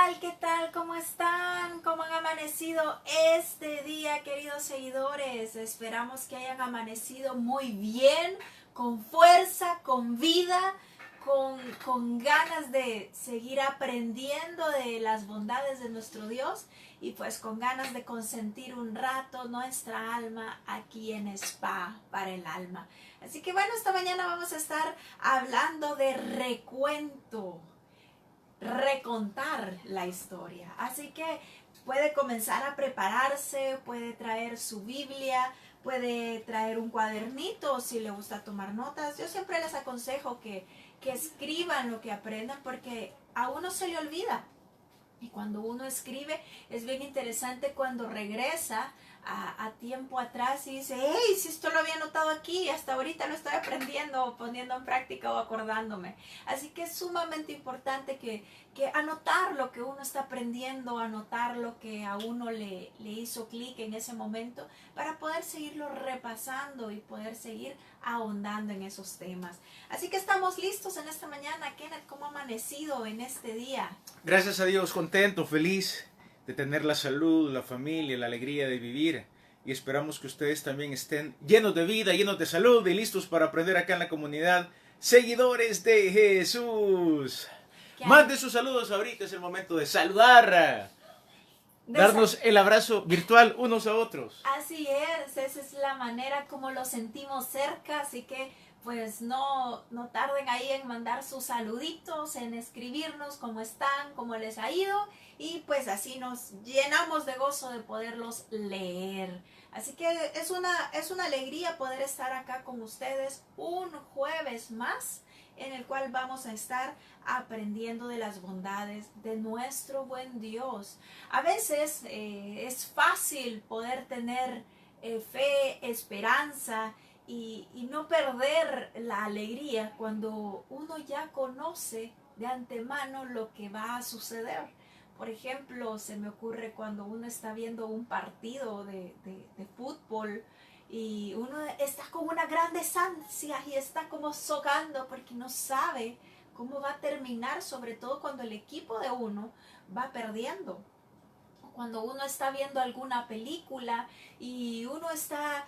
tal? ¿Qué tal? ¿Cómo están? ¿Cómo han amanecido este día, queridos seguidores? Esperamos que hayan amanecido muy bien, con fuerza, con vida, con ganas de seguir aprendiendo de las bondades de nuestro Dios y pues con ganas de consentir un rato nuestra alma aquí en Spa para el alma. Así que bueno, esta mañana vamos a estar hablando de recuento. Recontar la historia. Así que puede comenzar a prepararse, puede traer su Biblia, puede traer un cuadernito si le gusta tomar notas. Yo siempre les aconsejo que escriban lo que aprendan porque a uno se le olvida. Y cuando uno escribe es bien interesante cuando regresa a tiempo atrás y dice, hey, si esto lo había notado aquí, hasta ahorita lo estoy aprendiendo, poniendo en práctica o acordándome. Así que es sumamente importante que anotar lo que uno está aprendiendo, anotar lo que a uno le hizo clic en ese momento para poder seguirlo repasando y poder seguir ahondando en esos temas. Así que estamos listos en esta mañana. Kenneth, ¿cómo ha amanecido en este día? Gracias a Dios, contento, feliz de tener la salud, la familia, la alegría de vivir. Y esperamos que ustedes también estén llenos de vida, llenos de salud y listos para aprender acá en la comunidad. Seguidores de Jesús. Manden sus saludos ahorita, es el momento de saludar. Darnos el abrazo virtual unos a otros. Así es, esa es la manera como lo sentimos cerca, así que pues no tarden ahí en mandar sus saluditos, en escribirnos cómo están, cómo les ha ido y pues así nos llenamos de gozo de poderlos leer. Así que es una alegría poder estar acá con ustedes un jueves más en el cual vamos a estar aprendiendo de las bondades de nuestro buen Dios. A veces es fácil poder tener fe, esperanza y no perder la alegría cuando uno ya conoce de antemano lo que va a suceder. Por ejemplo, se me ocurre cuando uno está viendo un partido de fútbol y uno está con una grandes ansias y está como socando porque no sabe cómo va a terminar, sobre todo cuando el equipo de uno va perdiendo. Cuando uno está viendo alguna película y uno está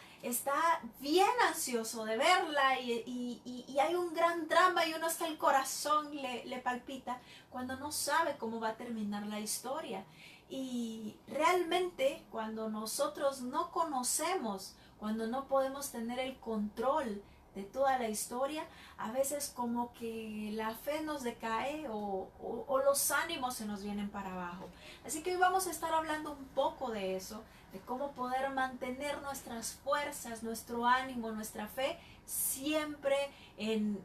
bien ansioso de verla y hay un gran drama y uno hasta el corazón le palpita cuando no sabe cómo va a terminar la historia. Y realmente cuando nosotros no conocemos, cuando no podemos tener el control de toda la historia, a veces como que la fe nos decae o los ánimos se nos vienen para abajo. Así que hoy vamos a estar hablando un poco de eso, de cómo poder mantener nuestras fuerzas, nuestro ánimo, nuestra fe siempre en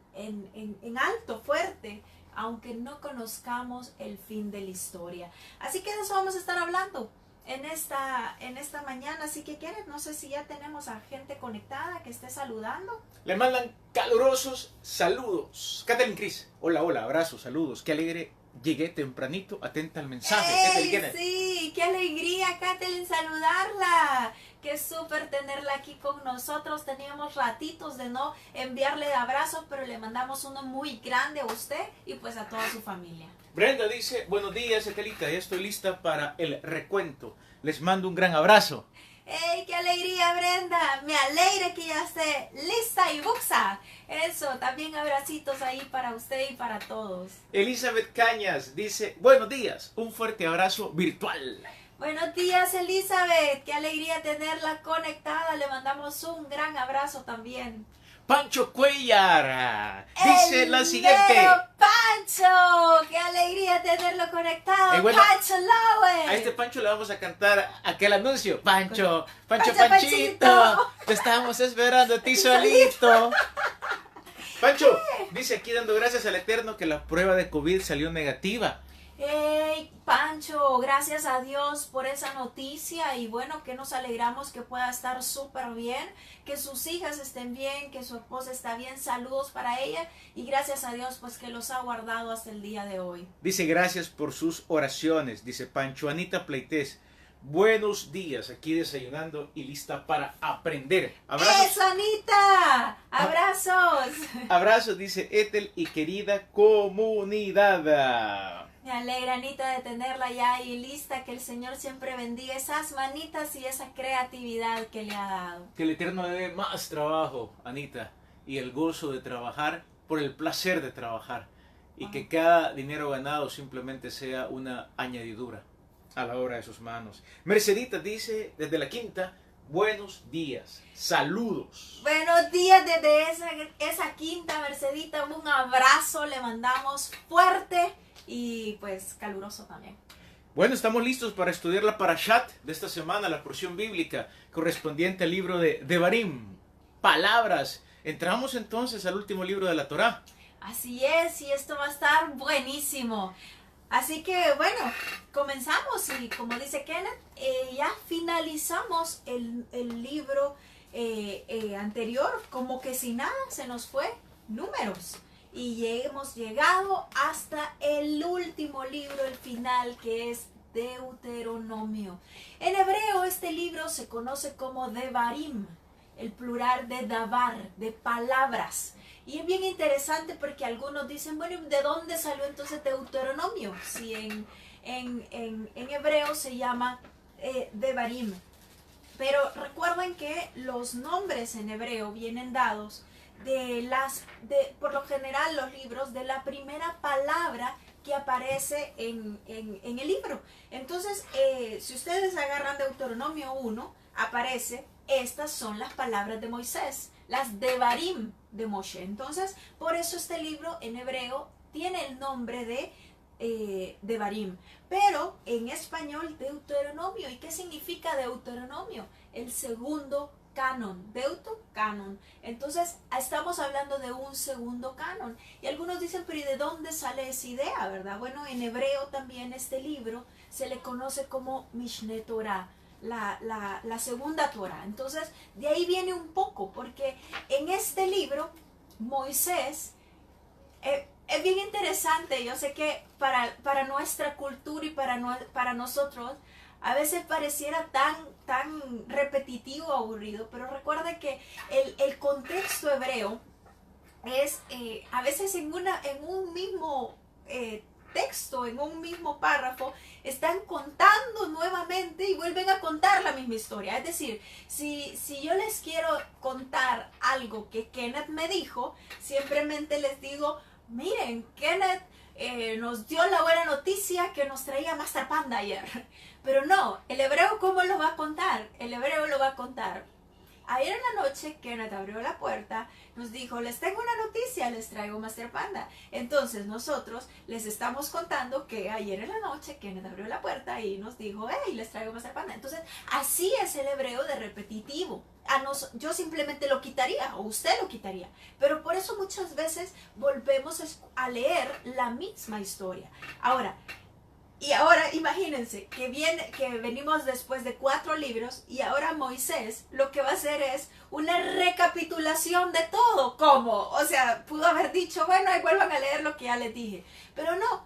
alto, fuerte, aunque no conozcamos el fin de la historia. Así que de eso vamos a estar hablando en esta mañana. Así que Kenneth, no sé si ya tenemos a gente conectada que esté saludando. Le mandan calurosos saludos. Kathleen Cris, hola, hola, abrazos, saludos. Qué alegre, llegué tempranito, atenta al mensaje. ¡Ey, sí! ¡Qué alegría, Kathleen, saludarla! ¡Qué súper tenerla aquí con nosotros! Teníamos ratitos de no enviarle abrazos, pero le mandamos uno muy grande a usted y pues a toda su familia. Brenda dice, buenos días, Etelita, ya estoy lista para el recuento. Les mando un gran abrazo. ¡Ey, qué alegría, Brenda! Me alegra que ya esté lista y buxa. Eso, también abracitos ahí para usted y para todos. Elizabeth Cañas dice, buenos días, un fuerte abrazo virtual. Buenos días, Elizabeth. Qué alegría tenerla conectada. Le mandamos un gran abrazo también. Pancho Cuellar dice la siguiente. ¡Pancho! ¡Qué alegría tenerlo conectado! Bueno, ¡Pancho Lowe! A este Pancho le vamos a cantar aquel anuncio. Pancho, Panchito. Panchito, te estamos esperando a ti solito. Pancho, dice aquí dando gracias al Eterno que la prueba de COVID salió negativa. ¡Hey, Pancho! Gracias a Dios por esa noticia y bueno, que nos alegramos que pueda estar súper bien, que sus hijas estén bien, que su esposa está bien. Saludos para ella y gracias a Dios pues que los ha guardado hasta el día de hoy. Dice gracias por sus oraciones, dice Pancho. Anita Pleites, buenos días, aquí desayunando y lista para aprender. Abrazos. ¡Eso, Anita! ¡Abrazos! Abrazos, dice Ethel y querida comunidad. Me Me alegra, Anita, de tenerla ya ahí lista. Que el Señor siempre bendiga esas manitas y esa creatividad que le ha dado. Que el Eterno le dé más trabajo, Anita, y el gozo de trabajar por el placer de trabajar. Y que cada dinero ganado simplemente sea una añadidura a la obra de sus manos. Mercedita dice desde la quinta: buenos días, saludos. Buenos días desde esa quinta, Mercedita. Un abrazo le mandamos fuerte y pues caluroso también. Bueno, estamos listos para estudiar la Parashat de esta semana, la porción bíblica correspondiente al libro de Devarim. Palabras. Entramos entonces al último libro de la Torá. Así es, y esto va a estar buenísimo. Así que bueno, comenzamos y como dice Kenneth, ya finalizamos el libro anterior, como que si nada se nos fue, Números. Y hemos llegado hasta el último libro, el final, que es Deuteronomio. En hebreo este libro se conoce como Devarim, el plural de Davar, de palabras. Y es bien interesante porque algunos dicen, bueno, ¿de dónde salió entonces Deuteronomio? Si en hebreo se llama Devarim. Pero recuerden que los nombres en hebreo vienen dados por lo general los libros, de la primera palabra que aparece en el libro. Entonces, si ustedes agarran Deuteronomio 1, aparece, estas son las palabras de Moisés, las Devarim de Moshe. Entonces, por eso este libro en hebreo tiene el nombre de Devarim. Pero en español, Deuteronomio. ¿Y qué significa Deuteronomio? El segundo canon, canon. Entonces estamos hablando de un segundo canon. Y algunos dicen, pero ¿y de dónde sale esa idea, verdad? Bueno, en hebreo también este libro se le conoce como Mishneh Torah, la segunda Torah. Entonces de ahí viene un poco, porque en este libro Moisés, es bien interesante. Yo sé que para nuestra cultura y para nosotros a veces pareciera tan repetitivo, aburrido, pero recuerda que el contexto hebreo es a veces en un mismo texto, en un mismo párrafo, están contando nuevamente y vuelven a contar la misma historia. Es decir, si yo les quiero contar algo que Kenneth me dijo, simplemente les digo, miren, Kenneth nos dio la buena noticia que nos traía Master Panda ayer. Pero no, el hebreo ¿cómo lo va a contar? El hebreo lo va a contar. Ayer en la noche Kenneth abrió la puerta, nos dijo, les tengo una noticia, les traigo Master Panda. Entonces nosotros les estamos contando que ayer en la noche Kenneth abrió la puerta y nos dijo, hey, les traigo Master Panda. Entonces así es el hebreo de repetitivo. Yo simplemente lo quitaría, o usted lo quitaría. Pero por eso muchas veces volvemos a leer la misma historia. Ahora imagínense que venimos después de 4 libros y ahora Moisés lo que va a hacer es una recapitulación de todo. ¿Cómo? O sea, pudo haber dicho, bueno, ahí vuelvan a leer lo que ya les dije. Pero no,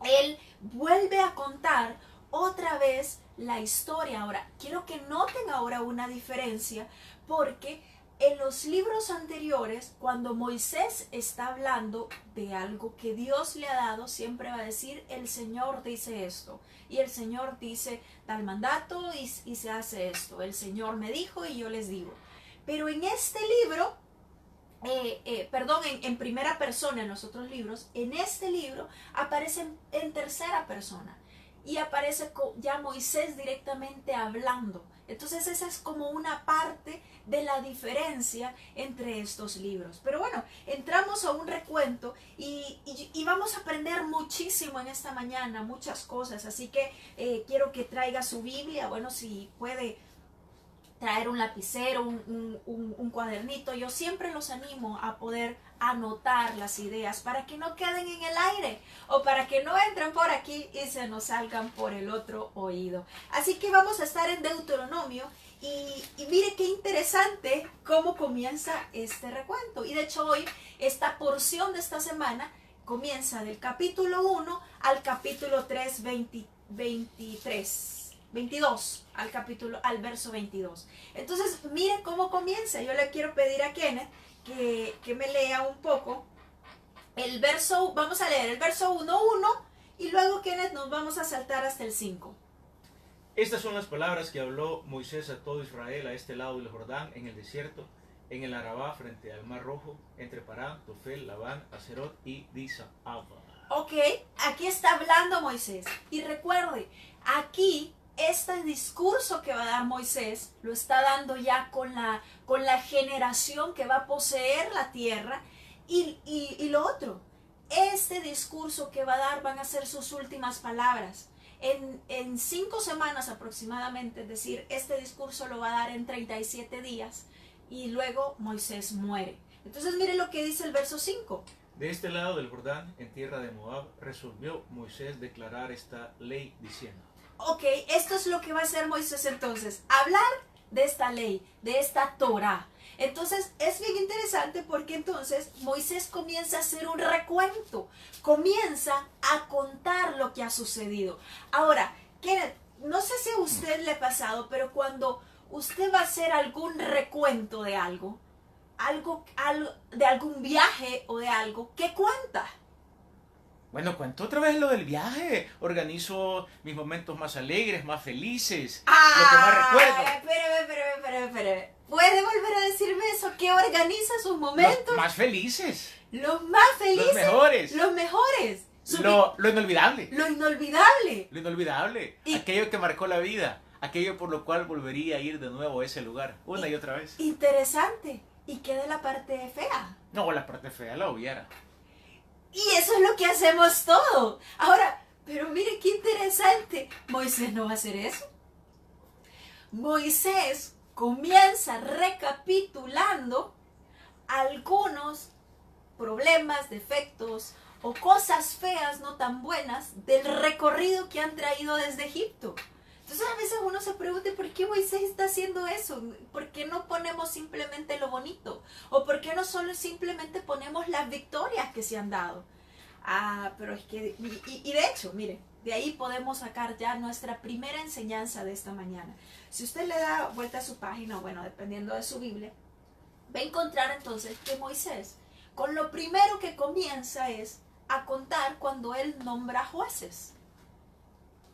él vuelve a contar otra vez la historia. Ahora, quiero que noten ahora una diferencia, porque en los libros anteriores, cuando Moisés está hablando de algo que Dios le ha dado, siempre va a decir, el Señor dice esto, y el Señor dice tal mandato y se hace esto, el Señor me dijo y yo les digo. Pero en este libro, en primera persona, en los otros libros, en este libro aparece en tercera persona. Y aparece ya Moisés directamente hablando. Entonces esa es como una parte de la diferencia entre estos libros. Pero bueno, entramos a un recuento y vamos a aprender muchísimo en esta mañana, muchas cosas. Así que quiero que traiga su Biblia. Bueno, si puede traer un lapicero, un cuadernito. Yo siempre los animo a poder anotar las ideas para que no queden en el aire o para que no entren por aquí y se nos salgan por el otro oído. Así que vamos a estar en Deuteronomio y mire qué interesante cómo comienza este recuento. Y de hecho hoy esta porción de esta semana comienza del capítulo 1 al capítulo 3, 22 al verso 22. Entonces, mire cómo comienza. Yo le quiero pedir a Kenneth que me lea un poco el verso. Vamos a leer el verso 1:1 Y luego, Kenneth, nos vamos a saltar hasta el 5. Estas son las palabras que habló Moisés a todo Israel a este lado del Jordán, en el desierto, en el Arabá, frente al Mar Rojo, entre Parán, Tofel, Labán, Acerot y Disahaba. Ok, aquí está hablando Moisés. Y recuerde, aquí este discurso que va a dar Moisés lo está dando ya con la generación que va a poseer la tierra. Y lo otro, este discurso que va a dar van a ser sus últimas palabras. En 5 semanas aproximadamente, es decir, este discurso lo va a dar en 37 días y luego Moisés muere. Entonces mire lo que dice el verso 5. De este lado del Jordán, en tierra de Moab, resolvió Moisés declarar esta ley diciendo. Ok, esto es lo que va a hacer Moisés entonces, hablar de esta ley, de esta Torah. Entonces es bien interesante porque entonces Moisés comienza a hacer un recuento, comienza a contar lo que ha sucedido. Ahora, Kenneth, no sé si a usted le ha pasado, pero cuando usted va a hacer algún recuento de algo de algún viaje o de algo, ¿qué cuenta? Bueno, cuento otra vez lo del viaje. Organizo mis momentos más alegres, más felices. Lo que más recuerdo. Espere. ¿Puede volver a decirme eso? ¿Qué organiza sus momentos? Los más felices. Los más felices. Los mejores. Los mejores. Lo inolvidable. Lo inolvidable. Lo inolvidable. Aquello que marcó la vida. Aquello por lo cual volvería a ir de nuevo a ese lugar. Una y otra vez. Interesante. ¿Y qué de la parte fea? No, la parte fea la obviara. Y eso es lo que hacemos todo. Ahora, pero mire qué interesante. Moisés no va a hacer eso. Moisés comienza recapitulando algunos problemas, defectos o cosas feas no tan buenas del recorrido que han traído desde Egipto. Entonces a veces uno se pregunta, ¿por qué Moisés está haciendo eso? ¿Por qué no ponemos simplemente lo bonito? ¿O por qué no solo simplemente ponemos las victorias que se han dado? Pero es que, y de hecho, mire, de ahí podemos sacar ya nuestra primera enseñanza de esta mañana. Si usted le da vuelta a su página, bueno, dependiendo de su Biblia, va a encontrar entonces que Moisés, con lo primero que comienza es a contar cuando él nombra jueces.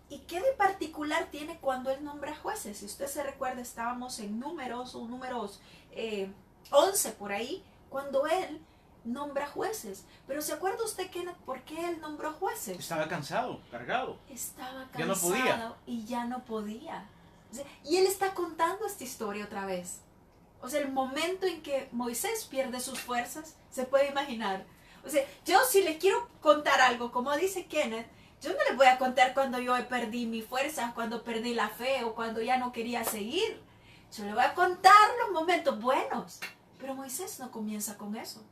¿Y qué de particular tiene cuando él nombra jueces? Si usted se recuerda, estábamos en números 11 por ahí, cuando él nombra jueces. Pero ¿se acuerda usted por qué él nombró jueces? Estaba cansado, cargado. Estaba cansado ya no podía. Y ya no podía. O sea, y él está contando esta historia otra vez. O sea, el momento en que Moisés pierde sus fuerzas, se puede imaginar. O sea, yo si les quiero contar algo, como dice Kenneth, yo no les voy a contar cuando yo perdí mi fuerza, cuando perdí la fe o cuando ya no quería seguir. Yo les voy a contar los momentos buenos. Pero Moisés no comienza con eso.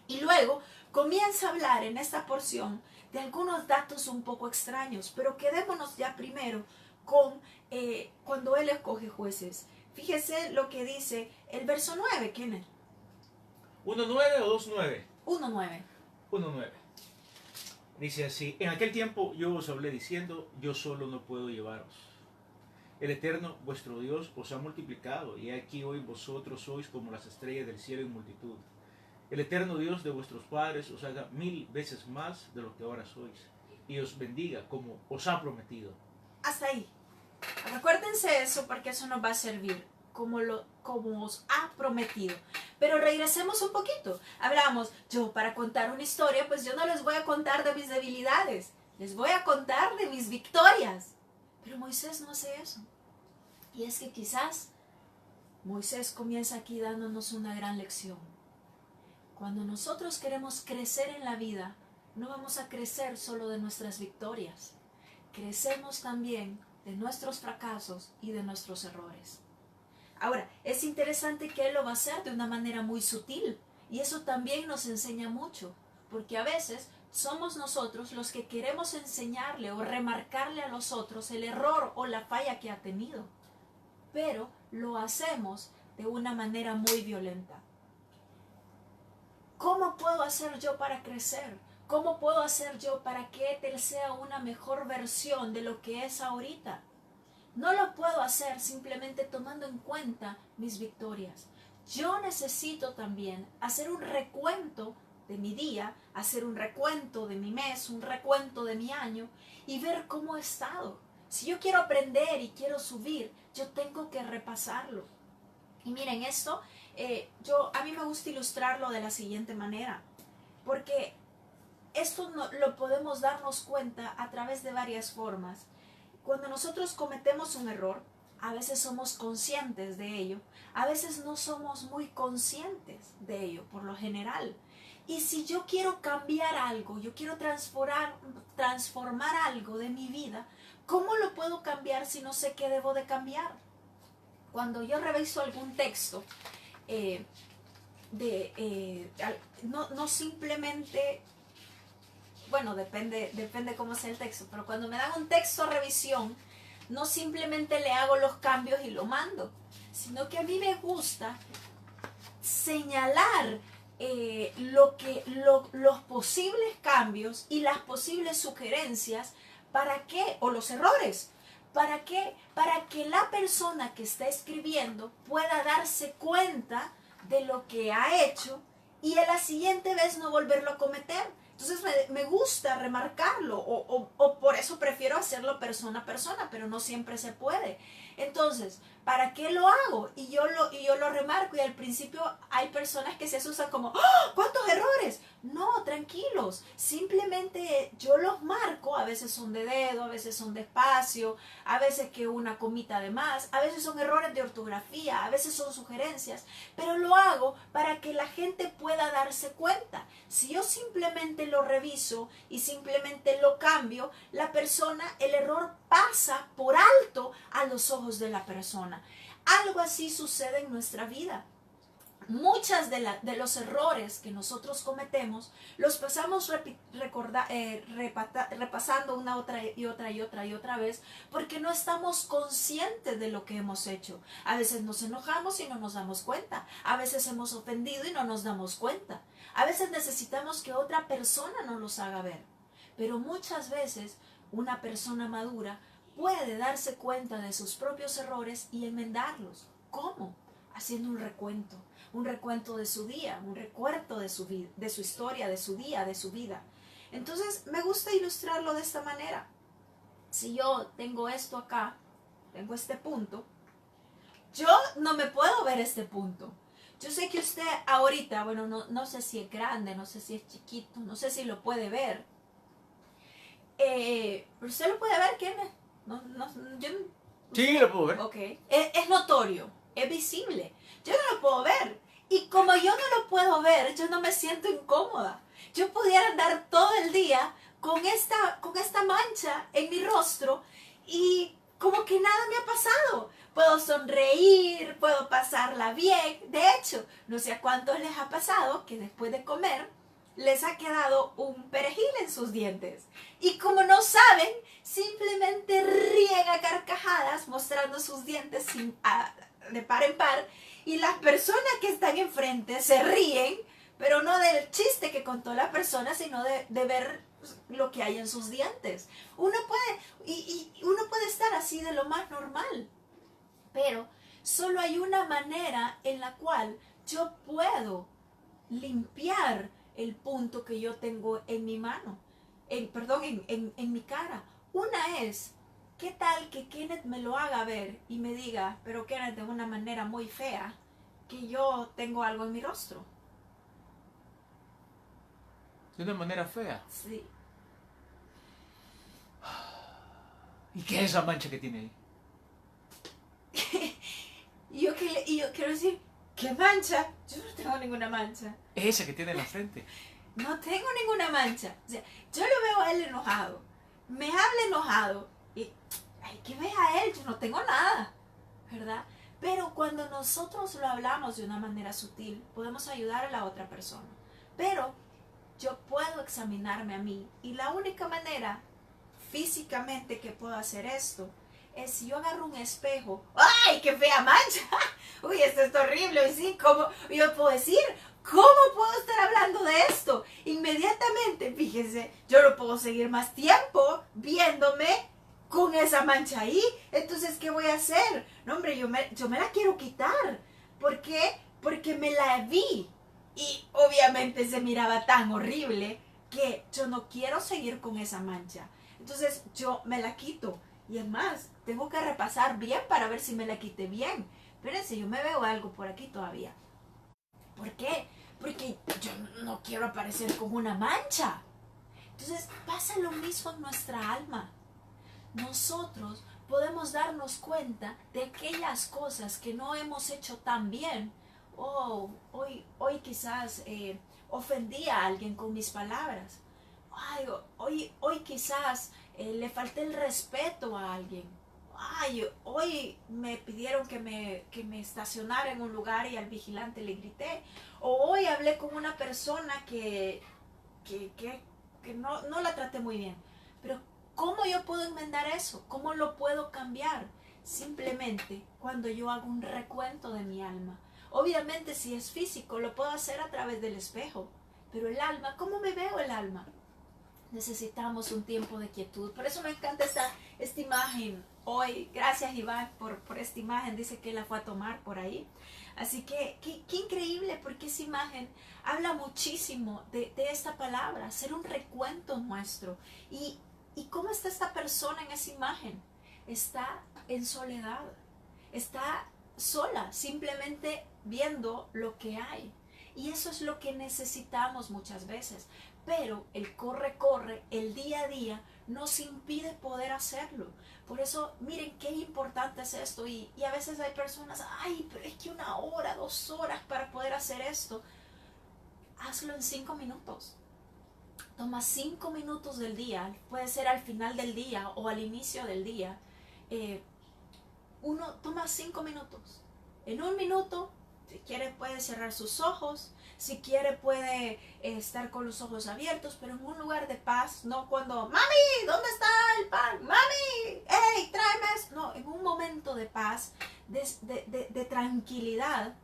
Y luego comienza a hablar en esta porción de algunos datos un poco extraños. Pero quedémonos ya primero con cuando él escoge jueces. Fíjese lo que dice el verso 9, Kenneth. 1.9 o 2.9. 1.9. 1.9. Dice así: en aquel tiempo yo os hablé diciendo, yo solo no puedo llevaros. El Eterno, vuestro Dios, os ha multiplicado, y aquí hoy vosotros sois como las estrellas del cielo en multitud. El Eterno Dios de vuestros padres os haga 1000 veces más de lo que ahora sois, y os bendiga como os ha prometido. Hasta ahí. Recuérdense eso porque eso nos va a servir como os ha prometido. Pero regresemos un poquito. Hablamos, yo para contar una historia, pues yo no les voy a contar de mis debilidades, les voy a contar de mis victorias. Pero Moisés no hace eso. Y es que quizás Moisés comienza aquí dándonos una gran lección. Cuando nosotros queremos crecer en la vida, no vamos a crecer solo de nuestras victorias. Crecemos también de nuestros fracasos y de nuestros errores. Ahora, es interesante que él lo va a hacer de una manera muy sutil. Y eso también nos enseña mucho. Porque a veces somos nosotros los que queremos enseñarle o remarcarle a los otros el error o la falla que ha tenido. Pero lo hacemos de una manera muy violenta. ¿Cómo puedo hacer yo para crecer? ¿Cómo puedo hacer yo para que Ethel sea una mejor versión de lo que es ahorita? No lo puedo hacer simplemente tomando en cuenta mis victorias. Yo necesito también hacer un recuento de mi día, hacer un recuento de mi mes, un recuento de mi año y ver cómo he estado. Si yo quiero aprender y quiero subir, yo tengo que repasarlo. Y miren, esto, a mí me gusta ilustrarlo de la siguiente manera, porque esto lo podemos darnos cuenta a través de varias formas. Cuando nosotros cometemos un error, a veces somos conscientes de ello, a veces no somos muy conscientes de ello, por lo general. Y si yo quiero cambiar algo, yo quiero transformar algo de mi vida, ¿cómo lo puedo cambiar si no sé qué debo de cambiar? Cuando yo reviso algún texto, no simplemente, bueno, depende cómo sea el texto, pero cuando me dan un texto a revisión, no simplemente le hago los cambios y lo mando, sino que a mí me gusta señalar los posibles cambios y las posibles sugerencias, ¿para qué? O los errores. ¿Para qué? Para que la persona que está escribiendo pueda darse cuenta de lo que ha hecho y a la siguiente vez no volverlo a cometer. Entonces me gusta remarcarlo o por eso prefiero hacerlo persona a persona, pero no siempre se puede. Entonces, ¿para qué lo hago? Y yo lo remarco y al principio hay personas que se asustan como, ¡oh! ¿Cuántos errores? No, tranquilos, simplemente yo los marco, a veces son de dedo, a veces son de espacio, a veces que una comita de más, a veces son errores de ortografía, a veces son sugerencias, pero lo hago para que la gente pueda darse cuenta. Si yo simplemente lo reviso y simplemente lo cambio, el error pasa por alto a los ojos de la persona. Algo así sucede en nuestra vida. Muchas de los errores que nosotros cometemos los pasamos repasando una otra vez porque no estamos conscientes de lo que hemos hecho. A veces nos enojamos y no nos damos cuenta. A veces hemos ofendido y no nos damos cuenta. A veces necesitamos que otra persona nos los haga ver. Pero muchas veces una persona madura puede darse cuenta de sus propios errores y enmendarlos. ¿Cómo? Haciendo un recuento de su día, un recuento de su historia, de su día, de su vida. Entonces me gusta ilustrarlo de esta manera. Si yo tengo esto acá, tengo este punto, yo no me puedo ver este punto. Yo sé que usted ahorita, bueno, no sé si es grande, no sé si es chiquito, no sé si lo puede ver. Pero usted lo puede ver, ¿quién es? Sí, lo puedo ver. Ok. Es notorio, es visible. Yo no lo puedo ver. Y como yo no lo puedo ver, yo no me siento incómoda. Yo pudiera andar todo el día con esta mancha en mi rostro y como que nada me ha pasado. Puedo sonreír, puedo pasarla bien. De hecho, no sé a cuántos les ha pasado que después de comer les ha quedado un perejil en sus dientes. Y como no saben, simplemente ríen a carcajadas mostrando sus dientes de par en par. Y las personas que están enfrente se ríen, pero no del chiste que contó la persona, sino de ver lo que hay en sus dientes. Uno puede estar así de lo más normal. Pero solo hay una manera en la cual yo puedo limpiar el punto que yo tengo en mi mano, en mi cara. Una es, ¿qué tal que Kenneth me lo haga ver y me diga, pero Kenneth, de una manera muy fea, que yo tengo algo en mi rostro? ¿De una manera fea? Sí. ¿Y qué es esa mancha que tiene ahí? y yo quiero decir, ¿qué mancha? Yo no tengo ninguna mancha. Esa que tiene en la frente. No tengo ninguna mancha. O sea, yo lo veo a él enojado. Me habla enojado. Y hay que ver a él, yo no tengo nada. ¿Verdad? Pero cuando nosotros lo hablamos de una manera sutil, podemos ayudar a la otra persona. Pero yo puedo examinarme a mí. Y la única manera físicamente que puedo hacer esto es si yo agarro un espejo. ¡Ay, qué fea mancha! Uy, esto es horrible. Y sí, ¿cómo? Yo puedo decir, ¿cómo puedo estar hablando de esto? Inmediatamente, fíjense, yo no puedo seguir más tiempo viéndome con esa mancha ahí. Entonces, ¿qué voy a hacer? No, hombre, yo me la quiero quitar. ¿Por qué? Porque me la vi. y obviamente se miraba tan horrible que yo no quiero seguir con esa mancha. Entonces yo me la quito. Y es más, tengo que repasar bien para ver si me la quité bien. Espérense, yo me veo algo por aquí todavía. ¿Por qué? Porque yo no quiero aparecer con una mancha. Entonces pasa lo mismo en nuestra alma. Nosotros podemos darnos cuenta de aquellas cosas que no hemos hecho tan bien. Oh, hoy quizás ofendí a alguien con mis palabras. Ay, hoy quizás le falté el respeto a alguien. Ay, hoy me pidieron que me estacionara en un lugar y al vigilante le grité. O hoy hablé con una persona que no la traté muy bien. Pero ¿cómo yo puedo enmendar eso? ¿Cómo lo puedo cambiar? Simplemente cuando yo hago un recuento de mi alma. Obviamente si es físico lo puedo hacer a través del espejo. Pero el alma, ¿cómo me veo el alma? Necesitamos un tiempo de quietud. Por eso me encanta esta imagen hoy. Gracias Iván por esta imagen. Dice que la fue a tomar por ahí. Así que qué increíble, porque esa imagen habla muchísimo de esta palabra, hacer un recuento nuestro. ¿Y cómo está esta persona en esa imagen? Está en soledad, está sola, simplemente viendo lo que hay. Y eso es lo que necesitamos muchas veces. Pero el corre, el día a día, nos impide poder hacerlo. Por eso, miren qué importante es esto. Y a veces hay personas, ay, pero es que 1 hora, 2 horas para poder hacer esto. Hazlo en 5 minutos. Toma 5 minutos del día, puede ser al final del día o al inicio del día. Uno toma 5 minutos. En 1 minuto, si quiere puede cerrar sus ojos, si quiere puede estar con los ojos abiertos, pero en un lugar de paz, no cuando, mami, ¿dónde está el pan? Mami, hey, tráeme eso. No, en un momento de paz, de tranquilidad,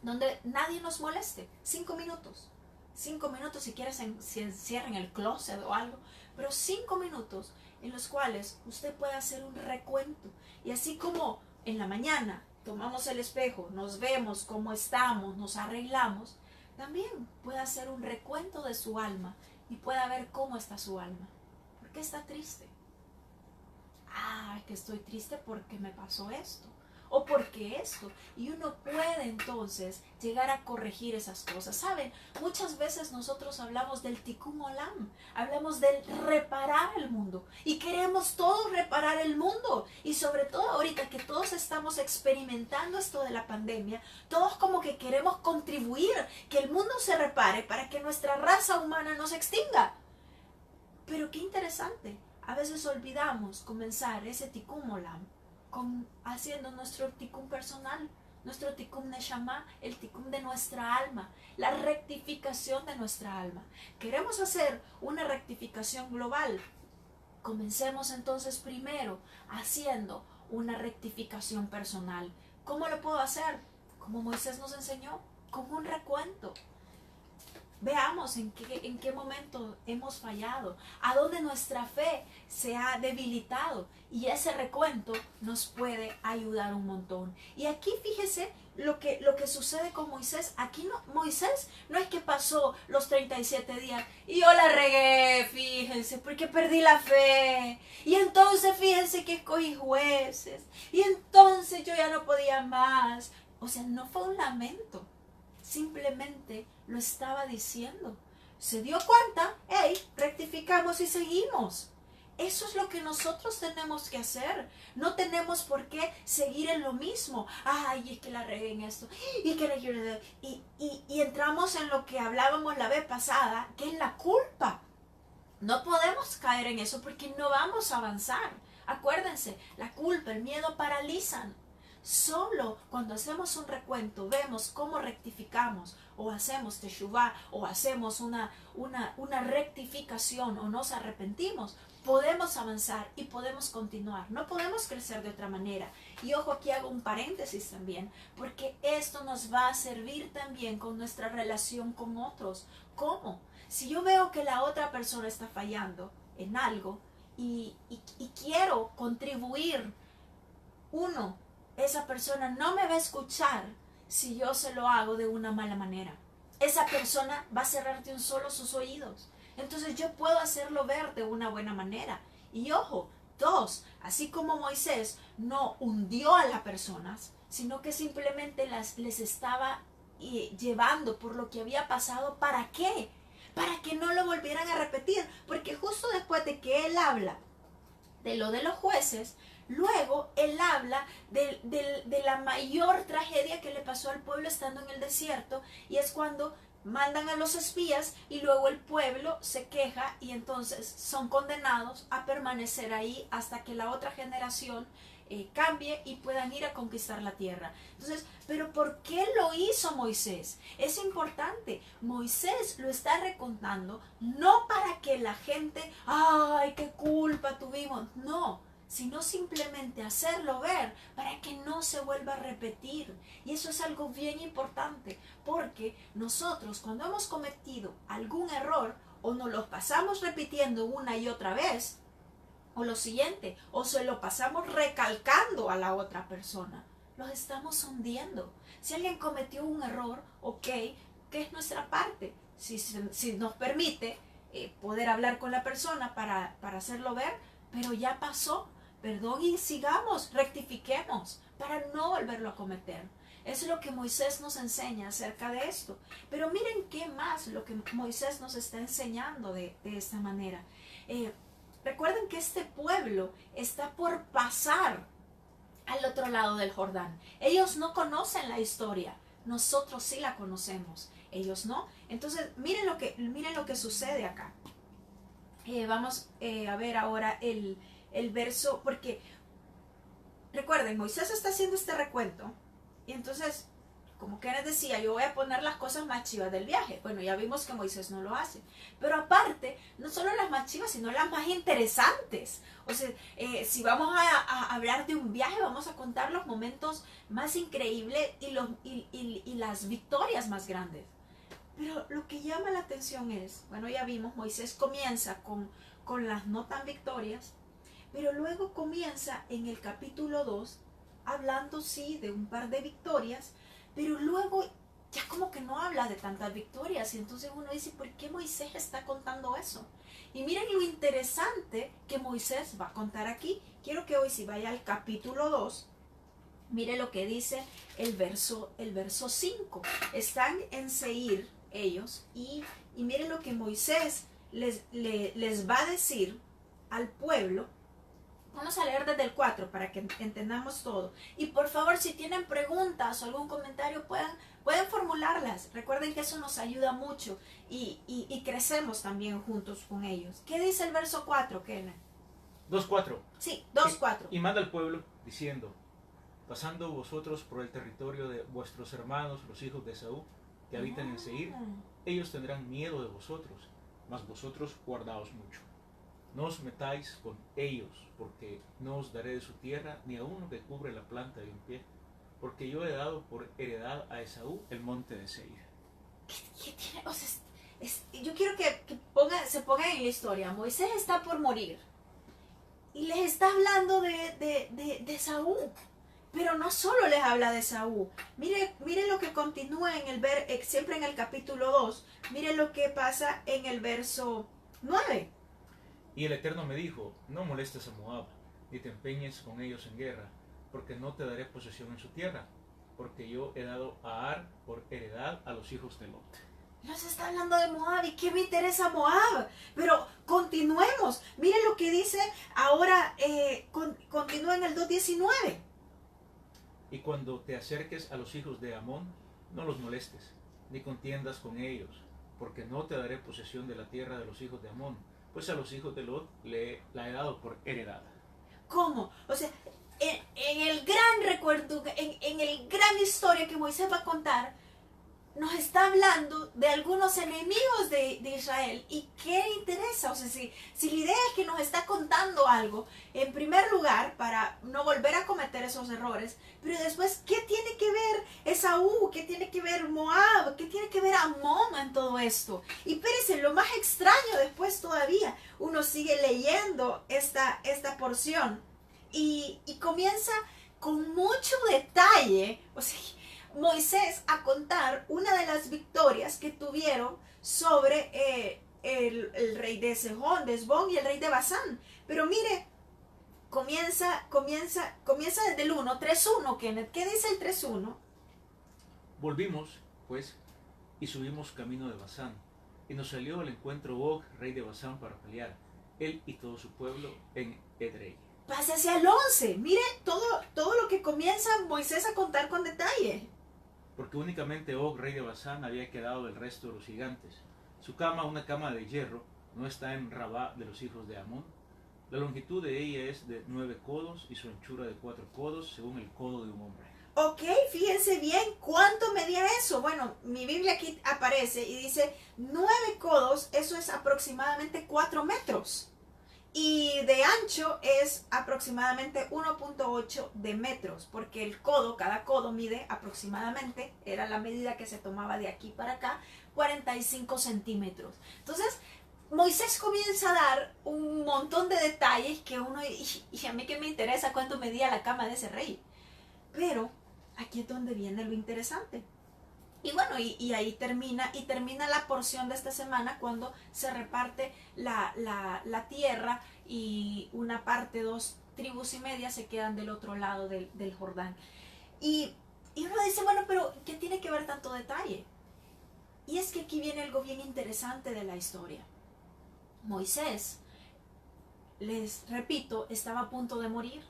donde nadie nos moleste. 5 minutos. 5 minutos, si quieres si encierren el closet o algo, pero 5 minutos en los cuales usted puede hacer un recuento. Y así como en la mañana tomamos el espejo, nos vemos cómo estamos, nos arreglamos, también puede hacer un recuento de su alma y pueda ver cómo está su alma. ¿Por qué está triste? Ah, que estoy triste porque me pasó esto. O porque esto. Y uno puede entonces llegar a corregir esas cosas. ¿Saben? Muchas veces nosotros hablamos del tikkun olam. Hablamos del reparar el mundo. Y queremos todos reparar el mundo. Y sobre todo ahorita que todos estamos experimentando esto de la pandemia, todos como que queremos contribuir que el mundo se repare para que nuestra raza humana no se extinga. Pero qué interesante. A veces olvidamos comenzar ese tikkun olam haciendo nuestro tikkun personal, nuestro tikkun neshama, el tikkun de nuestra alma, la rectificación de nuestra alma. Queremos hacer una rectificación global. Comencemos entonces primero haciendo una rectificación personal. ¿Cómo lo puedo hacer? Como Moisés nos enseñó, con un recuento. Veamos en qué momento hemos fallado, a dónde nuestra fe se ha debilitado, y ese recuento nos puede ayudar un montón. Y aquí fíjese lo que sucede con Moisés. Aquí Moisés no es que pasó los 37 días y yo la regué, fíjense, porque perdí la fe. Y entonces fíjense que escogí jueces. Y entonces yo ya no podía más. O sea, no fue un lamento. Simplemente lo estaba diciendo. Se dio cuenta, hey, rectificamos y seguimos. Eso es lo que nosotros tenemos que hacer. No tenemos por qué seguir en lo mismo. Ay, es que la regué en esto. Y que y entramos en lo que hablábamos la vez pasada, que es la culpa. No podemos caer en eso porque no vamos a avanzar. Acuérdense, la culpa, el miedo paralizan. Solo cuando hacemos un recuento, vemos cómo rectificamos, o hacemos teshuvá, o hacemos una rectificación, o nos arrepentimos, podemos avanzar y podemos continuar. No podemos crecer de otra manera. Y ojo, aquí hago un paréntesis también, porque esto nos va a servir también con nuestra relación con otros. ¿Cómo? Si yo veo que la otra persona está fallando en algo y quiero contribuir, esa persona no me va a escuchar si yo se lo hago de una mala manera. esa persona va a cerrar de un solo sus oídos. Entonces yo puedo hacerlo ver de una buena manera. Y ojo, dos, así como Moisés no hundió a las personas, sino que simplemente les estaba llevando por lo que había pasado. ¿Para qué? Para que no lo volvieran a repetir. Porque justo después de que él habla de lo de los jueces, luego él habla de la mayor tragedia que le pasó al pueblo estando en el desierto, y es cuando mandan a los espías y luego el pueblo se queja y entonces son condenados a permanecer ahí hasta que la otra generación cambie y puedan ir a conquistar la tierra. Entonces, ¿pero por qué lo hizo Moisés? Es importante. Moisés lo está recontando no para que la gente, ¡ay, qué culpa tuvimos! No, sino simplemente hacerlo ver para que no se vuelva a repetir. Y eso es algo bien importante, porque nosotros cuando hemos cometido algún error o nos lo pasamos repitiendo una y otra vez, o lo siguiente, o se lo pasamos recalcando a la otra persona, los estamos hundiendo. Si alguien cometió un error, ok, ¿qué es nuestra parte? Si nos permite poder hablar con la persona para hacerlo ver, pero ya pasó, perdón y sigamos, rectifiquemos para no volverlo a cometer. Es lo que Moisés nos enseña acerca de esto. Pero miren qué más lo que Moisés nos está enseñando de esta manera. Recuerden que este pueblo está por pasar al otro lado del Jordán. Ellos no conocen la historia, nosotros sí la conocemos, ellos no. Entonces miren lo que sucede acá. Vamos a ver ahora el verso, porque recuerden, Moisés está haciendo este recuento y entonces, como Kenneth decía, yo voy a poner las cosas más chivas del viaje. Bueno, ya vimos que Moisés no lo hace. Pero aparte, no solo las más chivas, sino las más interesantes. O sea, si vamos a hablar de un viaje, vamos a contar los momentos más increíbles y las victorias más grandes. Pero lo que llama la atención es, bueno, ya vimos, Moisés comienza con las no tan victorias, pero luego comienza en el capítulo 2, hablando sí de un par de victorias, pero luego ya como que no habla de tantas victorias. Y entonces uno dice, ¿por qué Moisés está contando eso? Y miren lo interesante que Moisés va a contar aquí. Quiero que hoy, si vaya al capítulo 2, mire lo que dice el verso 5. Están en Seir ellos y miren lo que Moisés les va a decir al pueblo. Vamos a leer desde el 4 para que entendamos todo. Y por favor, si tienen preguntas o algún comentario, pueden formularlas. Recuerden que eso nos ayuda mucho y crecemos también juntos con ellos. ¿Qué dice el verso 4, Kenneth? 2:4. Sí, 2:4. Y manda al pueblo diciendo, pasando vosotros por el territorio de vuestros hermanos, los hijos de Esaú, que habitan en Seir, ellos tendrán miedo de vosotros, mas vosotros guardaos mucho. No os metáis con ellos, porque no os daré de su tierra ni a uno que cubre la planta de un pie, porque yo he dado por heredad a Esaú el monte de Seir. ¿Qué tiene? O sea, yo quiero que se pongan en la historia. Moisés está por morir y les está hablando de Esaú. Pero no solo les habla de Esaú. Mire lo que continúa siempre en el capítulo 2. Mire lo que pasa en el verso 9. Y el Eterno me dijo, no molestes a Moab, ni te empeñes con ellos en guerra, porque no te daré posesión en su tierra, porque yo he dado a Ar por heredad a los hijos de Lot. Nos está hablando de Moab, ¿y qué me interesa Moab? Pero continuemos. Mire lo que dice ahora, continúa en el 2:19. Y cuando te acerques a los hijos de Amón, no los molestes, ni contiendas con ellos, porque no te daré posesión de la tierra de los hijos de Amón, pues a los hijos de Lot la he dado por heredad. ¿Cómo? O sea, en el gran recuerdo, en el gran historia que Moisés va a contar, nos está hablando de algunos enemigos de Israel. ¿Y qué le interesa? O sea, si la idea es que nos está contando algo, en primer lugar, para no volver a cometer esos errores, pero después, ¿qué tiene que ver Esaú? ¿Qué tiene que ver Moab? ¿Qué tiene que ver Amón en todo esto? Y espérense, lo más extraño después todavía, uno sigue leyendo esta porción y comienza con mucho detalle, o sea, Moisés a contar una de las victorias que tuvieron sobre el rey de Sejón, de Esbón y el rey de Basán. Pero mire, comienza desde el 1, 3:1, Kenneth. ¿Qué dice el 3:1? Volvimos, pues, y subimos camino de Basán, y nos salió al encuentro Og, rey de Basán, para pelear, él y todo su pueblo en Edrei. Pasa hacia el 11. Mire todo lo que comienza Moisés a contar con detalle. Porque únicamente Og, rey de Basán, había quedado del resto de los gigantes. Su cama, una cama de hierro, no está en Rabá de los hijos de Amón. La longitud de ella es de 9 codos y su anchura de 4 codos, según el codo de un hombre. Ok, fíjense bien, ¿cuánto medía eso? Bueno, mi Biblia aquí aparece y dice 9 codos, eso es aproximadamente 4 metros. Y de ancho es aproximadamente 1.8 de metros, porque el codo, cada codo mide aproximadamente, era la medida que se tomaba de aquí para acá, 45 centímetros. Entonces, Moisés comienza a dar un montón de detalles que uno, y a mí que me interesa cuánto medía la cama de ese rey. Pero aquí es donde viene lo interesante. Y bueno, y ahí termina la porción de esta semana cuando se reparte la tierra y una parte, 2 tribus y media se quedan del otro lado del Jordán. Y uno dice, bueno, pero ¿qué tiene que ver tanto detalle? Y es que aquí viene algo bien interesante de la historia. Moisés, les repito, estaba a punto de morir.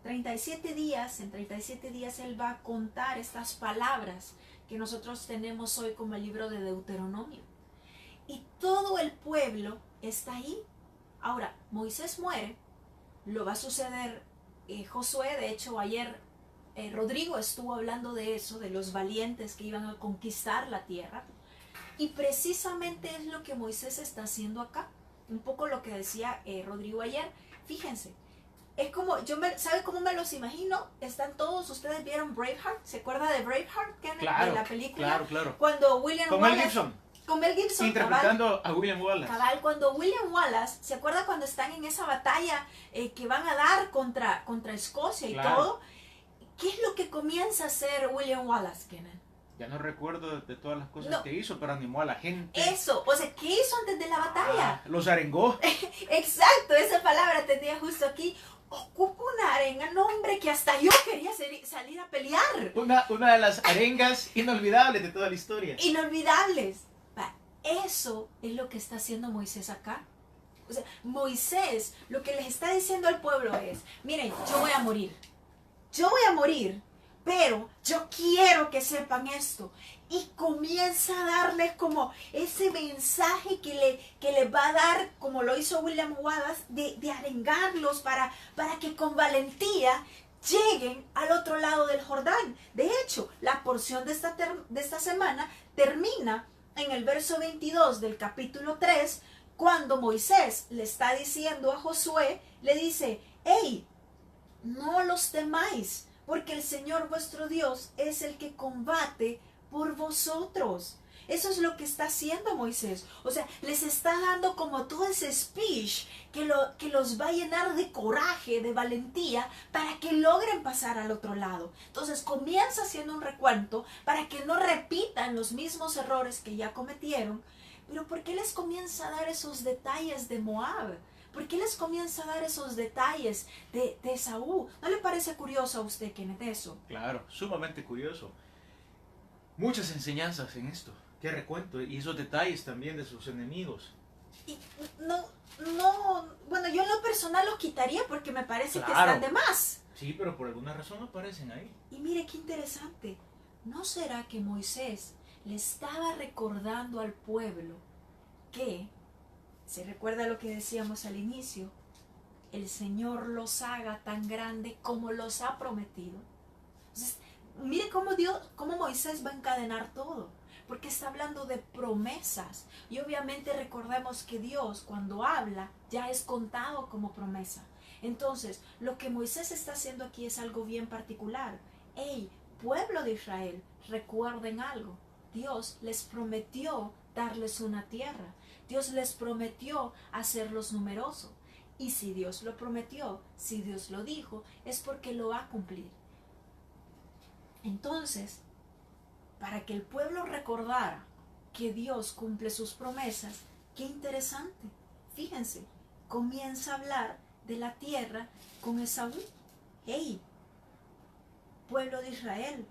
37 días, en 37 días él va a contar estas palabras que nosotros tenemos hoy como el libro de Deuteronomio. Y todo el pueblo está ahí. Ahora, Moisés muere, lo va a suceder Josué. De hecho, ayer Rodrigo estuvo hablando de eso, de los valientes que iban a conquistar la tierra. Y precisamente es lo que Moisés está haciendo acá. Un poco lo que decía Rodrigo ayer. Fíjense, es como, ¿sabe cómo me los imagino? Están todos, ustedes vieron Braveheart, ¿se acuerda de Braveheart? Claro, de la película. Claro. Cuando William Con Wallace, Mel Gibson. Con Mel Gibson. Interpretando a William Wallace. Cabal, cuando William Wallace, ¿se acuerda cuando están en esa batalla que van a dar contra Escocia y todo? ¿Qué es lo que comienza a hacer William Wallace, Kenneth? Ya no recuerdo de todas las cosas que hizo, pero animó a la gente. Eso, o sea, ¿qué hizo antes de la batalla? Los arengó. Exacto, esa palabra tenía justo aquí. Ocupa una arenga, no hombre, que hasta yo quería salir a pelear. Una de las arengas inolvidables de toda la historia. Inolvidables. Eso es lo que está haciendo Moisés acá. O sea, Moisés lo que les está diciendo al pueblo es, miren, yo voy a morir. Yo voy a morir, pero yo quiero que sepan esto. Y comienza a darles como ese mensaje que le va a dar, como lo hizo William Wallace, de arengarlos para que con valentía lleguen al otro lado del Jordán. De hecho, la porción de esta semana termina en el verso 22 del capítulo 3, cuando Moisés le está diciendo a Josué, le dice, hey, no los temáis, porque el Señor vuestro Dios es el que combate por vosotros. Eso es lo que está haciendo Moisés. O sea, les está dando como todo ese speech que los va a llenar de coraje, de valentía, para que logren pasar al otro lado. Entonces comienza haciendo un recuento para que no repitan los mismos errores que ya cometieron. Pero ¿por qué les comienza a dar esos detalles de Moab? ¿Por qué les comienza a dar esos detalles de Esaú? ¿No le parece curioso a usted, Kenneth, eso? Claro, sumamente curioso. Muchas enseñanzas en esto. Qué recuento. Y esos detalles también de sus enemigos. Y bueno, yo en lo personal los quitaría porque me parece que Claro. están de más. Sí, pero por alguna razón no aparecen ahí. Y mire qué interesante. ¿No será que Moisés le estaba recordando al pueblo que, se recuerda lo que decíamos al inicio, el Señor los haga tan grande como los ha prometido? Entonces, mire cómo Moisés va a encadenar todo, porque está hablando de promesas. Y obviamente recordemos que Dios, cuando habla, ya es contado como promesa. Entonces, lo que Moisés está haciendo aquí es algo bien particular. Hey, pueblo de Israel, recuerden algo. Dios les prometió darles una tierra. Dios les prometió hacerlos numerosos. Y si Dios lo prometió, si Dios lo dijo, es porque lo va a cumplir. Entonces, para que el pueblo recordara que Dios cumple sus promesas. Qué interesante. Fíjense, comienza a hablar de la tierra con Esaú. Hey, pueblo de Israel,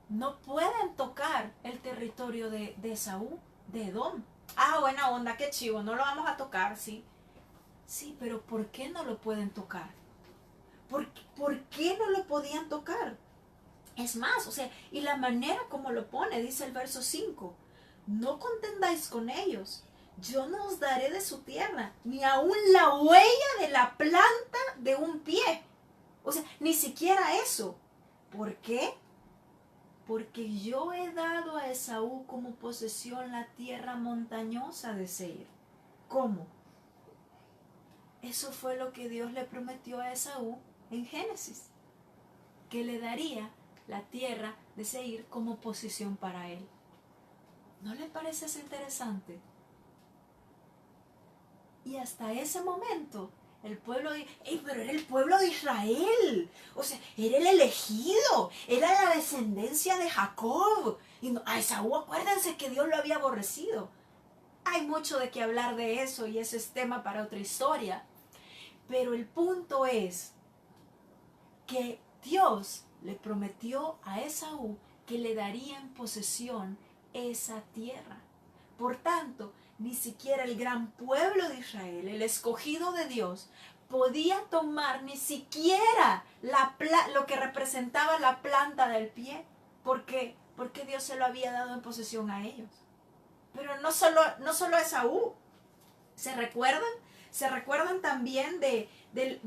no pueden tocar el territorio de Esaú, de Edom. Ah, buena onda, qué chivo, no lo vamos a tocar, sí. Sí, pero ¿por qué no lo pueden tocar? ¿Por qué no lo podían tocar? Es más, o sea, y la manera como lo pone, dice el verso 5, no contendáis con ellos, yo no os daré de su tierra, ni aun la huella de la planta de un pie. O sea, ni siquiera eso. ¿Por qué? Porque yo he dado a Esaú como posesión la tierra montañosa de Seir. ¿Cómo? Eso fue lo que Dios le prometió a Esaú en Génesis, que le daría la tierra de Seir como posesión para él. ¿No le parece eso interesante? Y hasta ese momento, el pueblo de... pero era el pueblo de Israel. O sea, era el elegido. Era la descendencia de Jacob. Y no, a Esaú, acuérdense que Dios lo había aborrecido. Hay mucho de qué hablar de eso y ese es tema para otra historia. Pero el punto es que Dios le prometió a Esaú que le daría en posesión esa tierra. Por tanto, ni siquiera el gran pueblo de Israel, el escogido de Dios, podía tomar ni siquiera lo que representaba la planta del pie. ¿Por qué? Porque Dios se lo había dado en posesión a ellos. Pero no solo a Esaú. ¿Se recuerdan? Se recuerdan también de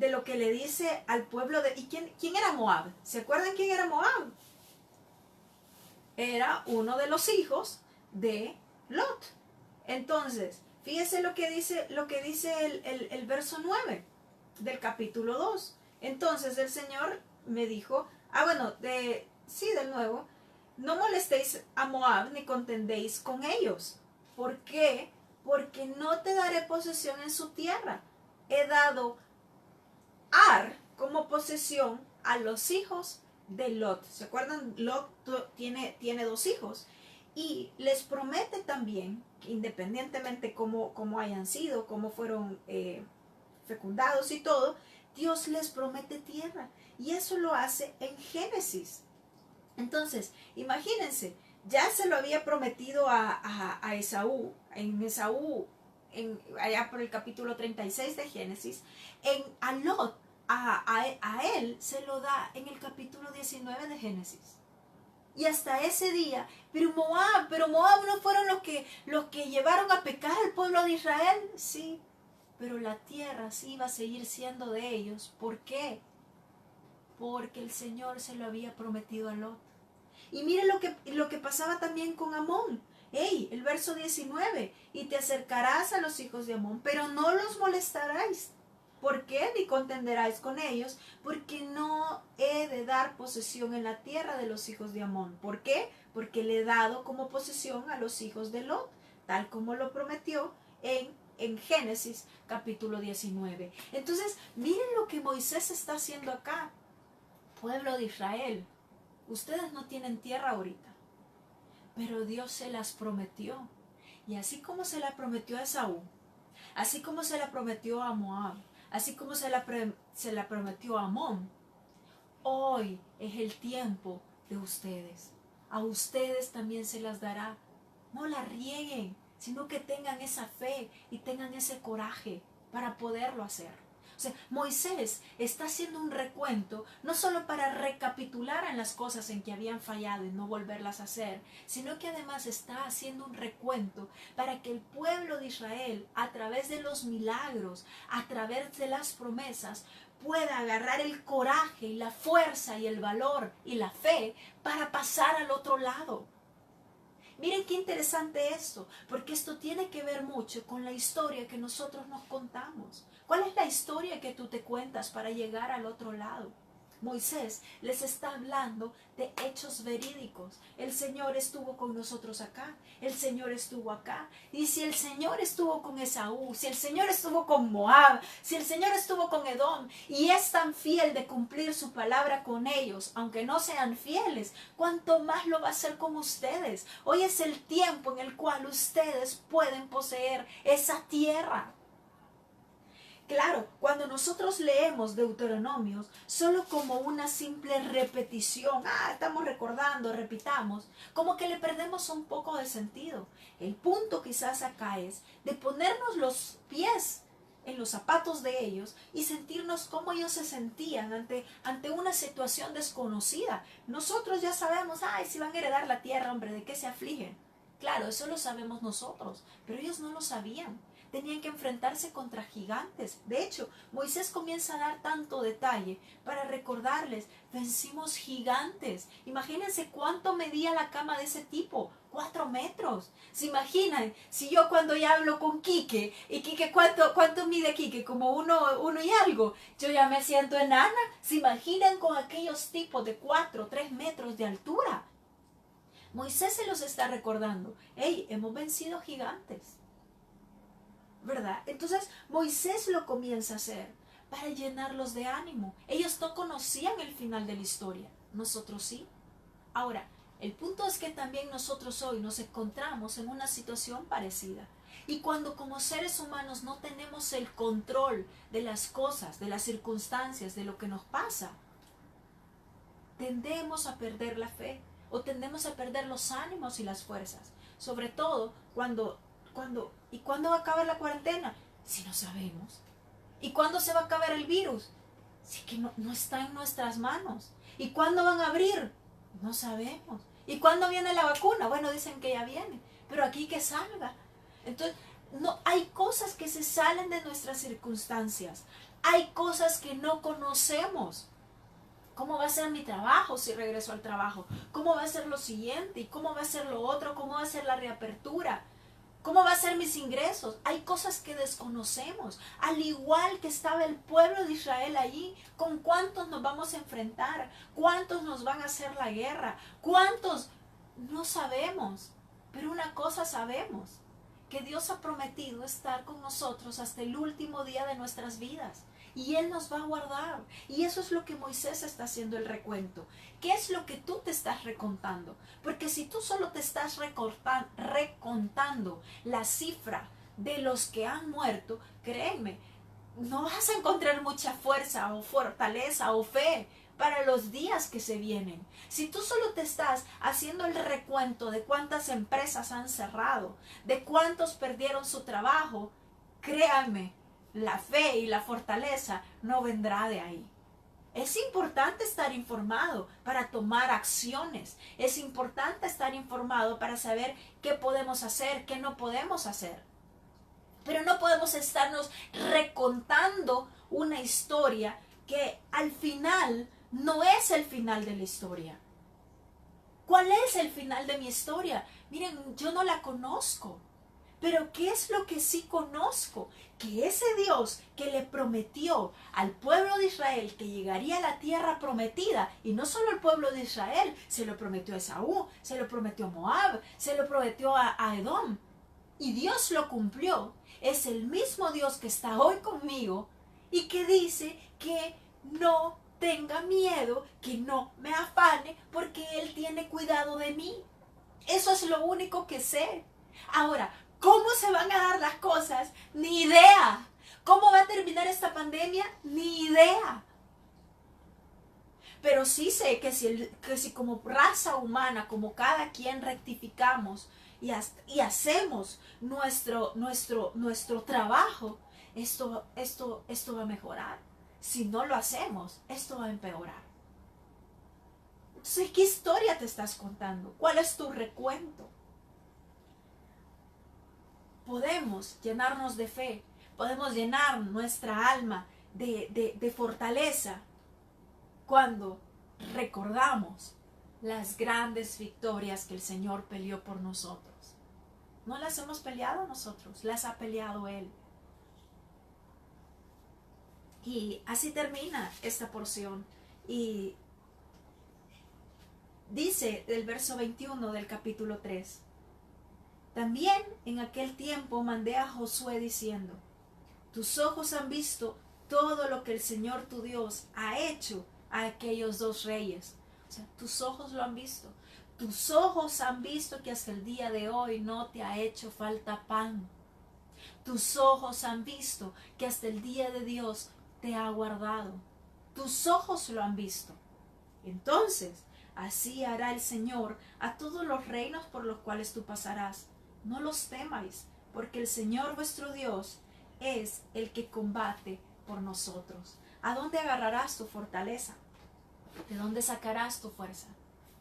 lo que le dice al pueblo de... ¿Y quién era Moab? ¿Se acuerdan quién era Moab? Era uno de los hijos de Lot. Entonces, fíjense lo que dice el verso 9 del capítulo 2. Entonces el Señor me dijo, del nuevo, no molestéis a Moab ni contendéis con ellos. ¿Por qué? Porque no te daré posesión en su tierra. He dado Ar como posesión a los hijos de Lot. ¿Se acuerdan? Lot tiene 2 hijos. Y les promete también, que independientemente cómo hayan sido, cómo fueron fecundados y todo, Dios les promete tierra. Y eso lo hace en Génesis. Entonces, imagínense, ya se lo había prometido a Esaú, allá por el capítulo 36 de Génesis, a Lot, a él se lo da en el capítulo 19 de Génesis. Y hasta ese día, pero Moab no fueron los que llevaron a pecar al pueblo de Israel, sí, pero la tierra sí iba a seguir siendo de ellos. ¿Por qué? Porque el Señor se lo había prometido a Lot. Y miren lo que pasaba también con Amón. El verso 19, y te acercarás a los hijos de Amón, pero no los molestarás. ¿Por qué? Ni contenderáis con ellos, porque no he de dar posesión en la tierra de los hijos de Amón. ¿Por qué? Porque le he dado como posesión a los hijos de Lot, tal como lo prometió en Génesis capítulo 19. Entonces, miren lo que Moisés está haciendo acá. Pueblo de Israel, ustedes no tienen tierra ahorita, pero Dios se las prometió. Y así como se la prometió a Esaú, así como se la prometió a Moab, así como se la prometió a Amón, hoy es el tiempo de ustedes. A ustedes también se las dará. No la rieguen, sino que tengan esa fe y tengan ese coraje para poderlo hacer. O sea, Moisés está haciendo un recuento, no solo para recapitular en las cosas en que habían fallado y no volverlas a hacer, sino que además está haciendo un recuento para que el pueblo de Israel, a través de los milagros, a través de las promesas, pueda agarrar el coraje y la fuerza y el valor y la fe para pasar al otro lado. Miren qué interesante esto, porque esto tiene que ver mucho con la historia que nosotros nos contamos. ¿Cuál es la historia que tú te cuentas para llegar al otro lado? Moisés les está hablando de hechos verídicos. El Señor estuvo con nosotros acá, el Señor estuvo acá. Y si el Señor estuvo con Esaú, si el Señor estuvo con Moab, si el Señor estuvo con Edom y es tan fiel de cumplir su palabra con ellos, aunque no sean fieles, ¿cuánto más lo va a hacer con ustedes? Hoy es el tiempo en el cual ustedes pueden poseer esa tierra. Claro, cuando nosotros leemos Deuteronomios solo como una simple repetición, estamos recordando, repitamos, como que le perdemos un poco de sentido. El punto quizás acá es de ponernos los pies en los zapatos de ellos y sentirnos cómo ellos se sentían ante una situación desconocida. Nosotros ya sabemos, si van a heredar la tierra, hombre, ¿de qué se afligen? Claro, eso lo sabemos nosotros, pero ellos no lo sabían. Tenían que enfrentarse contra gigantes. De hecho, Moisés comienza a dar tanto detalle para recordarles, vencimos gigantes. Imagínense cuánto medía la cama de ese tipo, 4 metros. ¿Se imaginan? Si yo cuando ya hablo con Quique, y Quique, ¿cuánto mide Quique? Como uno y algo. Yo ya me siento enana. ¿Se imaginan con aquellos tipos de 4, 3 metros de altura? Moisés se los está recordando. Hey, hemos vencido gigantes, ¿verdad? Entonces Moisés lo comienza a hacer para llenarlos de ánimo. Ellos no conocían el final de la historia, nosotros sí. Ahora, el punto es que también nosotros hoy nos encontramos en una situación parecida. Y cuando como seres humanos no tenemos el control de las cosas, de las circunstancias, de lo que nos pasa, tendemos a perder la fe o tendemos a perder los ánimos y las fuerzas. Sobre todo ¿y cuándo va a acabar la cuarentena? Si no sabemos. ¿Y cuándo se va a acabar el virus? Si que no está en nuestras manos. ¿Y cuándo van a abrir? No sabemos. ¿Y cuándo viene la vacuna? Bueno, dicen que ya viene, pero aquí que salga. Entonces, no, hay cosas que se salen de nuestras circunstancias. Hay cosas que no conocemos. ¿Cómo va a ser mi trabajo si regreso al trabajo? ¿Cómo va a ser lo siguiente? ¿Y cómo va a ser lo otro? ¿Cómo va a ser la reapertura? ¿Cómo va a ser mis ingresos? Hay cosas que desconocemos. Al igual que estaba el pueblo de Israel allí, ¿con cuántos nos vamos a enfrentar? ¿Cuántos nos van a hacer la guerra? ¿Cuántos? No sabemos. Pero una cosa sabemos, que Dios ha prometido estar con nosotros hasta el último día de nuestras vidas. Y Él nos va a guardar. Y eso es lo que Moisés está haciendo el recuento. ¿Qué es lo que tú te estás recontando? Porque si tú solo te estás recontando la cifra de los que han muerto, créeme, no vas a encontrar mucha fuerza o fortaleza o fe para los días que se vienen. Si tú solo te estás haciendo el recuento de cuántas empresas han cerrado, de cuántos perdieron su trabajo, créanme, la fe y la fortaleza no vendrá de ahí. Es importante estar informado para tomar acciones. Es importante estar informado para saber qué podemos hacer, qué no podemos hacer. Pero no podemos estarnos recontando una historia que al final no es el final de la historia. ¿Cuál es el final de mi historia? Miren, yo no la conozco. Pero ¿qué es lo que sí conozco? Que ese Dios que le prometió al pueblo de Israel que llegaría a la tierra prometida, y no solo al pueblo de Israel, se lo prometió a Esaú, se lo prometió a Moab, se lo prometió a Edom, y Dios lo cumplió. Es el mismo Dios que está hoy conmigo y que dice que no tenga miedo, que no me afane, porque Él tiene cuidado de mí. Eso es lo único que sé. Ahora, ¿cómo se van a dar las cosas? Ni idea. ¿Cómo va a terminar esta pandemia? Ni idea. Pero sí sé que si como raza humana, como cada quien rectificamos y hacemos nuestro trabajo, esto va a mejorar. Si no lo hacemos, esto va a empeorar. Entonces, ¿qué historia te estás contando? ¿Cuál es tu recuento? Podemos llenarnos de fe, podemos llenar nuestra alma de fortaleza cuando recordamos las grandes victorias que el Señor peleó por nosotros. No las hemos peleado nosotros, las ha peleado Él. Y así termina esta porción. Y dice el verso 21 del capítulo 3. También en aquel tiempo mandé a Josué diciendo: tus ojos han visto todo lo que el Señor tu Dios ha hecho a aquellos dos reyes. O sea, tus ojos lo han visto. Tus ojos han visto que hasta el día de hoy no te ha hecho falta pan. Tus ojos han visto que hasta el día de Dios te ha guardado. Tus ojos lo han visto. Entonces, así hará el Señor a todos los reinos por los cuales tú pasarás. No los temáis, porque el Señor vuestro Dios es el que combate por nosotros. ¿A dónde agarrarás tu fortaleza? ¿De dónde sacarás tu fuerza?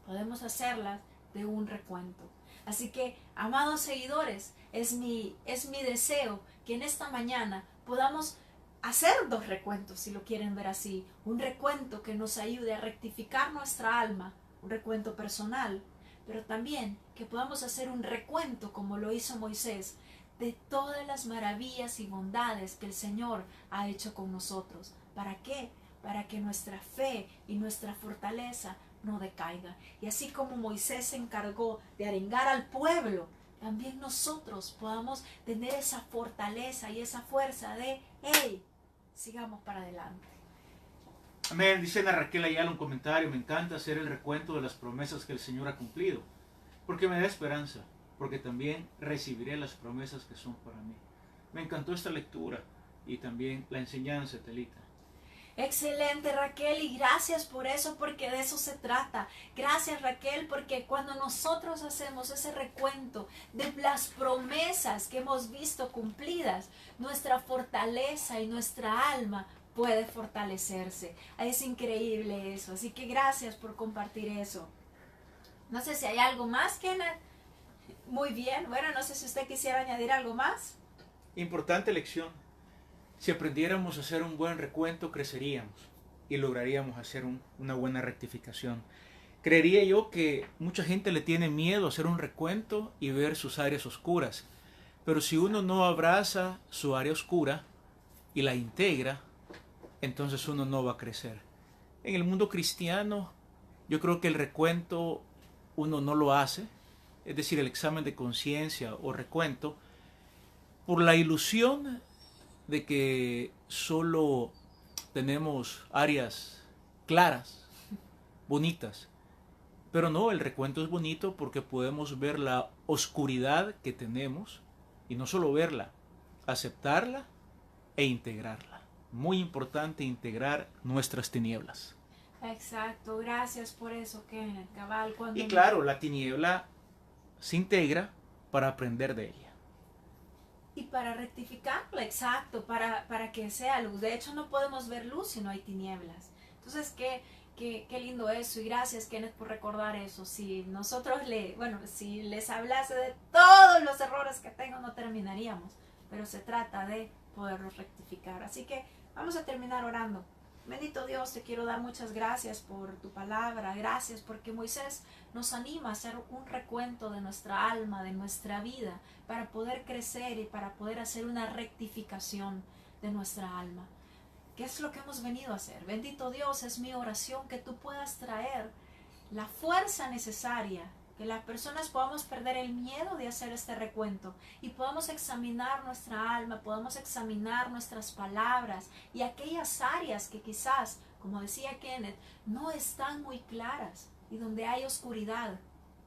Podemos hacerlas de un recuento. Así que, amados seguidores, es mi deseo que en esta mañana podamos hacer dos recuentos, si lo quieren ver así. Un recuento que nos ayude a rectificar nuestra alma, un recuento personal, pero también que podamos hacer un recuento como lo hizo Moisés, de todas las maravillas y bondades que el Señor ha hecho con nosotros. ¿Para qué? Para que nuestra fe y nuestra fortaleza no decaiga. Y así como Moisés se encargó de arengar al pueblo, también nosotros podamos tener esa fortaleza y esa fuerza de, hey, sigamos para adelante. Amén. Dice Ana Raquel Ayala un comentario: me encanta hacer el recuento de las promesas que el Señor ha cumplido, porque me da esperanza, porque también recibiré las promesas que son para mí. Me encantó esta lectura y también la enseñanza, Telita. Excelente, Raquel, y gracias por eso, porque de eso se trata. Gracias, Raquel, porque cuando nosotros hacemos ese recuento de las promesas que hemos visto cumplidas, nuestra fortaleza y nuestra alma puede fortalecerse. Es increíble eso, así que gracias por compartir eso. No sé si hay algo más, Kenneth. Muy bien, bueno, no sé si usted quisiera añadir algo más. Importante lección. Si aprendiéramos a hacer un buen recuento, creceríamos y lograríamos hacer una buena rectificación. Creería yo que mucha gente le tiene miedo a hacer un recuento y ver sus áreas oscuras. Pero si uno no abraza su área oscura y la integra, entonces uno no va a crecer. En el mundo cristiano, yo creo que el recuento uno no lo hace, es decir, el examen de conciencia o recuento, por la ilusión de que solo tenemos áreas claras, bonitas. Pero no, el recuento es bonito porque podemos ver la oscuridad que tenemos y no solo verla, aceptarla e integrarla. Muy importante integrar nuestras tinieblas. Exacto, gracias por eso, Kenneth, cabal. Y claro, la tiniebla se integra para aprender de ella. Y para rectificarla, exacto, para que sea luz. De hecho, no podemos ver luz si no hay tinieblas. Entonces, qué lindo eso. Y gracias, Kenneth, por recordar eso. Si nosotros si les hablase de todos los errores que tengo, no terminaríamos. Pero se trata de poderlos rectificar. Así que vamos a terminar orando. Bendito Dios, te quiero dar muchas gracias por tu palabra. Gracias porque Moisés nos anima a hacer un recuento de nuestra alma, de nuestra vida, para poder crecer y para poder hacer una rectificación de nuestra alma. ¿Qué es lo que hemos venido a hacer? Bendito Dios, es mi oración que tú puedas traer la fuerza necesaria, que las personas podamos perder el miedo de hacer este recuento y podamos examinar nuestra alma, podamos examinar nuestras palabras y aquellas áreas que quizás, como decía Kenneth, no están muy claras y donde hay oscuridad,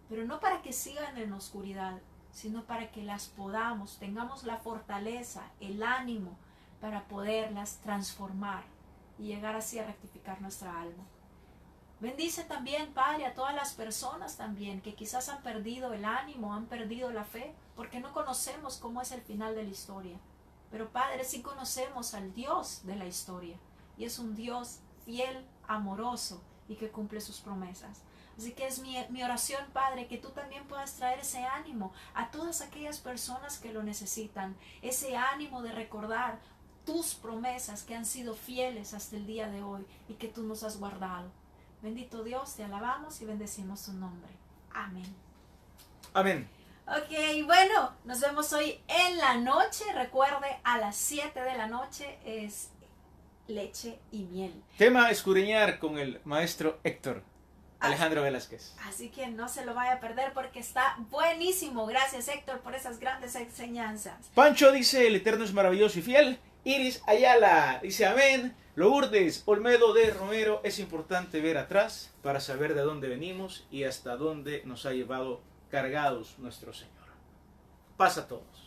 pero no para que sigan en oscuridad, sino para que las podamos, tengamos la fortaleza, el ánimo para poderlas transformar y llegar así a rectificar nuestra alma. Bendice también, Padre, a todas las personas también que quizás han perdido el ánimo, han perdido la fe, porque no conocemos cómo es el final de la historia. Pero, Padre, sí conocemos al Dios de la historia, y es un Dios fiel, amoroso y que cumple sus promesas. Así que es mi oración, Padre, que tú también puedas traer ese ánimo a todas aquellas personas que lo necesitan, ese ánimo de recordar tus promesas que han sido fieles hasta el día de hoy y que tú nos has guardado. Bendito Dios, te alabamos y bendecimos tu nombre. Amén. Amén. Ok, bueno, nos vemos hoy en la noche. Recuerde, a las 7 de la noche es leche y miel. Tema escudriñar con el maestro Héctor Alejandro Velázquez. Así que no se lo vaya a perder porque está buenísimo. Gracias, Héctor, por esas grandes enseñanzas. Pancho dice, el Eterno es maravilloso y fiel. Iris Ayala dice, amén. Lourdes Olmedo de Romero, es importante ver atrás para saber de dónde venimos y hasta dónde nos ha llevado cargados nuestro Señor. Paz a todos.